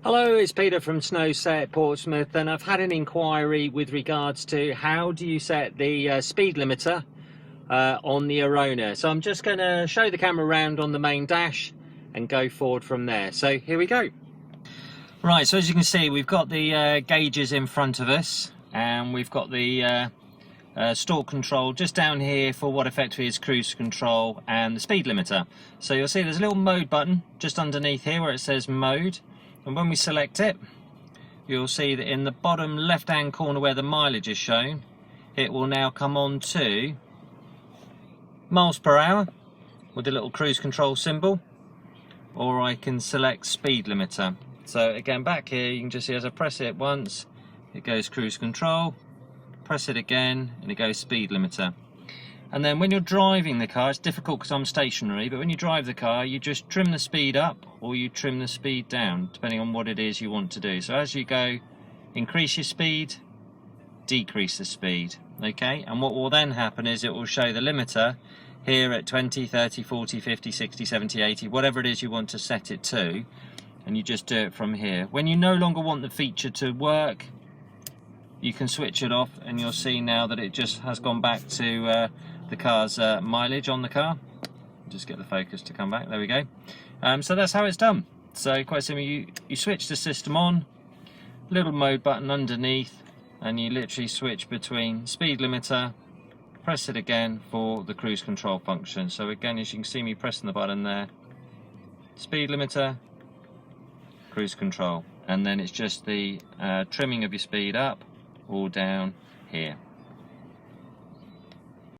Hello, it's Peter from Snowset Portsmouth, and I've had an inquiry with regards to how do you set the speed limiter on the Arona. So I'm just going to show the camera around on the main dash and go forward from there. So here we go. Right, so as you can see, we've got the gauges in front of us, and we've got the stalk control just down here for what effectively is cruise control and the speed limiter. So you'll see there's a little mode button just underneath here where it says mode. And when we select it, you'll see that in the bottom left hand corner where the mileage is shown, it will now come on to miles per hour with the little cruise control symbol, or I can select speed limiter. So again, back here you can just see as I press it once, it goes cruise control, press it again and it goes speed limiter. And then when you're driving the car, it's difficult because I'm stationary, but when you drive the car, you just trim the speed up or you trim the speed down, depending on what it is you want to do. So as you go, increase your speed, decrease the speed, okay? And what will then happen is it will show the limiter here at 20, 30, 40, 50, 60, 70, 80, whatever it is you want to set it to, and you just do it from here. When you no longer want the feature to work, you can switch it off and you'll see now that it just has gone back to the car's mileage on the car. Just get the focus to come back, there we go. So that's how it's done. So quite simply, you switch the system on, little mode button underneath, and you literally switch between speed limiter, press it again for the cruise control function. So again, as you can see me pressing the button there, speed limiter, cruise control, and then it's just the trimming of your speed up or down here.